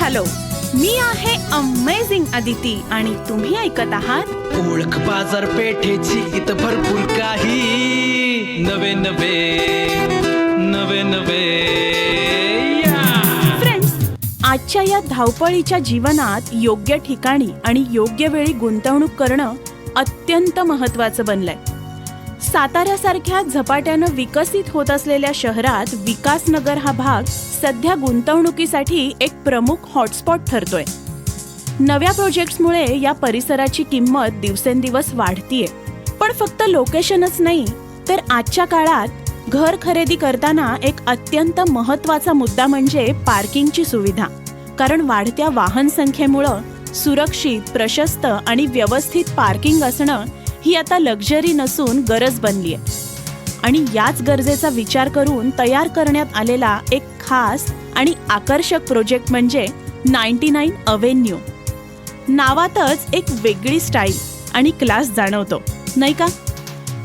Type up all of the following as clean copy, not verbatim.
Hello, मी आहे amazing Aditi आणि तुम्ही ऐकत आहात ओळख बाजारपेठेची इथं भरपूर काही नवे नवे फ्रेंड्स. आजच्या या धावपळीच्या जीवनात योग्य ठिकाणी आणि योग्य वेळी गुंतवणूक करणं अत्यंत महत्त्वाचं बनलंय. साताऱ्यासारख्या झपाट्यानं विकसित होत असलेल्या शहरात विकासनगर हा भाग सध्या गुंतवणुकीसाठी एक प्रमुख हॉटस्पॉट ठरतोय. नव्या प्रोजेक्ट्समुळे या परिसराची किंमत दिवसेंदिवस वाढतीये. पण फक्त लोकेशनच नाही, तर आजच्या काळात घर खरेदी करताना एक अत्यंत महत्त्वाचा मुद्दा म्हणजे पार्किंगची सुविधा. कारण वाढत्या वाहन संख्येमुळं सुरक्षित, प्रशस्त आणि व्यवस्थित पार्किंग असणं ही आता लक्झरी नसून गरज बनलीय. आणि याच गरजेचा विचार करून तयार करण्यात आलेला एक खास आणि आकर्षक प्रोजेक्ट म्हणजे 99 अव्हेन्यू. नावातच एक वेगळी स्टाईल आणि क्लास जाणवतो, नाही का?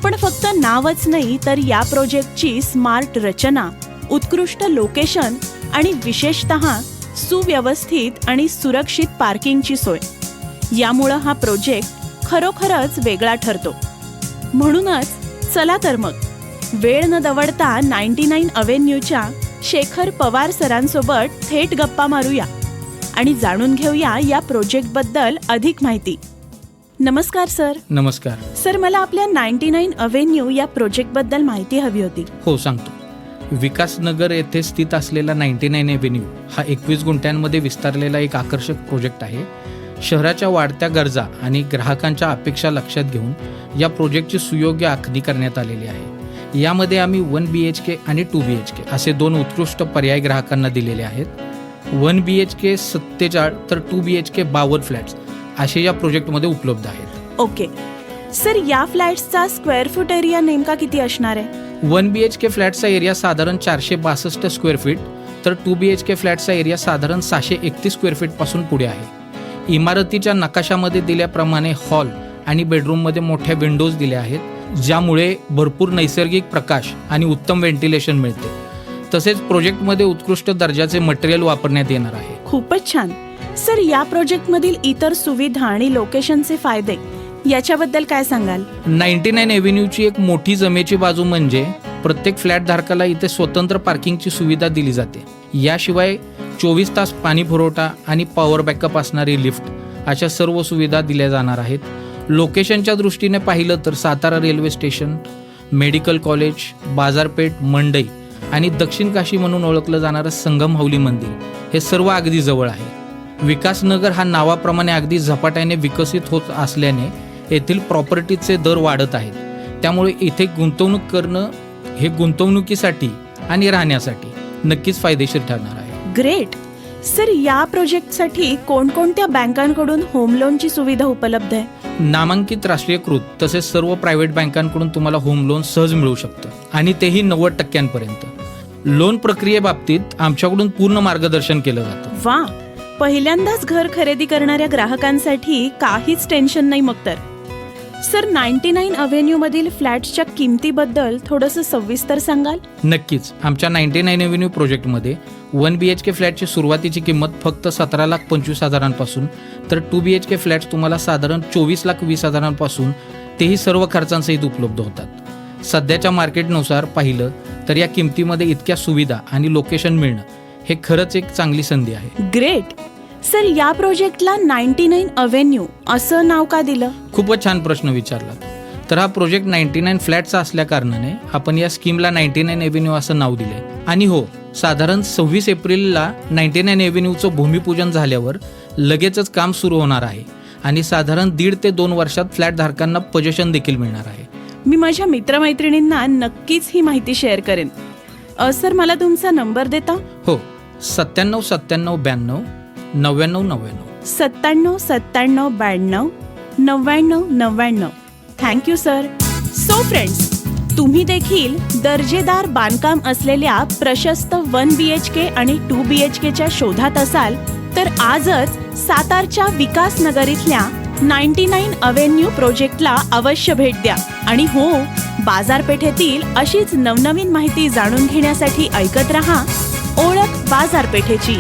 पण फक्त नावच नाही, तर या प्रोजेक्टची स्मार्ट रचना, उत्कृष्ट लोकेशन आणि विशेषतः सुव्यवस्थित आणि सुरक्षित पार्किंगची सोय यामुळं हा प्रोजेक्ट खरोखरच वेगळा ठरतो. म्हणूनच चला तर मग वेळ न दवडता 99 अव्हेन्यूच्या शेखर पवार सरांसोबत थेट गप्पा मारूया आणि जाणून घेऊया या प्रोजेक्टबद्दल अधिक माहिती. नमस्कार सर. नमस्कार सर, मला आपल्या 99 अव्हेन्यू या प्रोजेक्टबद्दल माहिती हवी होती. हो, सांगतो. विकासनगर येथे स्थित असलेला 99 एव्हेन्यू हा 21 गुंठ्यांमध्ये विस्तारलेला एक आकर्षक प्रोजेक्ट आहे. शहराच्या वाढत्या गरजा आणि ग्राहकांच्या अपेक्षा लक्षात घेऊन या प्रोजेक्टची सुयोग्य आखणी करण्यात आलेली आहे. यामध्ये आम्ही 1 BHK आणि 2 BHK असे 2 उत्कृष्ट पर्याय ग्राहकांना दिलेले आहेत. 1 BHK 47 तर 2 BHK 52 फ्लॅट्स असे या प्रोजेक्टमध्ये उपलब्ध आहेत. ओके सर, या फ्लॅट्सचा स्क्वेअर फूट एरिया नेमका किती असणार आहे? 1 BHK फ्लॅटचा एरिया साधारण 462 स्क्वेअर फीट तर 2 BHK फ्लॅटचा एरिया साधारण 631 स्क्वेअर फीट पासून पुढे आहे. इमारतीच्या नकाशामध्ये दिल्याप्रमाणे हॉल आणि बेडरूममध्ये मोठ्या विंडोज दिल्या आहेत, ज्यामुळे भरपूर नैसर्गिक प्रकाश आणि उत्तम व्हेंटिलेशन मिळते. तसेच प्रोजेक्टमध्ये उत्कृष्ट दर्जाचे मटेरियल वापरण्यात येणार आहे. खूपच छान. सर, या प्रोजेक्टमधील इतर सुविधा आणि लोकेशनचे फायदे याच्याबद्दल काय सांगाल? 99 एव्हेन्यूची एक मोठी जमेची बाजू म्हणजे प्रत्येक फ्लॅट धारकाला इथे स्वतंत्र पार्किंगची सुविधा दिली जाते. याशिवाय 24 तास पाणी पुरवठा आणि पॉवर बॅकअप असणारी लिफ्ट अशा सर्व सुविधा दिल्या जाणार आहेत. लोकेशनच्या दृष्टीने पाहिलं तर Satara railway station, medical college, बाजारपेठ, मंडई आणि दक्षिण काशी म्हणून ओळखलं जाणारं संगम हौली मंदिर हे सर्व अगदी जवळ आहे. विकासनगर हा नावाप्रमाणे अगदी झपाट्याने विकसित होत असल्याने येथील प्रॉपर्टीचे दर वाढत आहेत. त्यामुळे इथे गुंतवणूक करणं हे गुंतवणुकीसाठी आणि राहण्यासाठी नक्कीच फायदेशीर ठरणार आहे. ग्रेट. सर, या प्रोजेक्टसाठी कोणकोणत्या बँकांकडून होम लोनची सुविधा उपलब्ध आहे? नामांकित राष्ट्रीयकृत तसेच सर्व प्रायव्हेट बँकांकडून तुम्हाला होम लोन सहज मिळू शकतं आणि तेही 90% लोन प्रक्रियेबाबतीत आमच्याकडून पूर्ण मार्गदर्शन केलं जातं. वा, पहिल्यांदाच घर खरेदी करणाऱ्या ग्राहकांसाठी काहीच टेन्शन नाही मग तर. सर, 99 अव्हेन्यू मधील फ्लॅट्सच्या किमतीबद्दल थोडंसं सविस्तर सांगाल? नक्कीच. आमच्या 99 एव्हेन्यू प्रोजेक्टमध्ये 1 BHK फ्लॅटची सुरुवातीची किंमत फक्त 17,25,000पासून तर 2 BHK फ्लॅट्स तुम्हाला साधारण 24,20,000पासून तेही सर्व खर्चांसहित उपलब्ध होतात. सध्याच्या मार्केटनुसार पाहिलं तर या किमतीमध्ये इतक्या सुविधा आणि लोकेशन मिळणं हे खरंच एक चांगली संधी आहे. ग्रेट. सर, या प्रोजेक्टला 99 अव्हेन्यू असं नाव का दिलं? खूपच छान प्रश्न विचारला. तर हा प्रोजेक्ट 99 फ्लॅटचा असल्या कारणाने आपण या स्कीमला 99 एव्हेन्यू असं नाव दिलंय. आणि हो, साधारण 26 एप्रिलला 99 एव्हेन्यूचं भूमिपूजन झाल्यावर लगेचच काम सुरू होणार आहे आणि साधारण 1.5 ते 2 वर्षात फ्लॅट धारकांना पोझिशन देखील मिळणार आहे. मी माझ्या मित्रमैत्रिणींना नक्कीच ही माहिती शेअर करेन. सर, मला तुमचा नंबर देता? हो, 97 97 92 99 99. 97 97 92 99 99. Thank you sir. सो फ्रेंड्स, तुम्ही देखील दर्जेदार बांधकाम असलेल्या प्रशस्त 1 BHK आणि 2 BHKच्या शोधात असाल तर आजच सातारच्या विकासनगर इथल्या 99 अव्हेन्यू प्रोजेक्टला अवश्य भेट द्या. आणि हो, बाजारपेठेतील अशीच नवनवीन माहिती जाणून घेण्यासाठी ऐकत रहा ओळख बाजारपेठेची.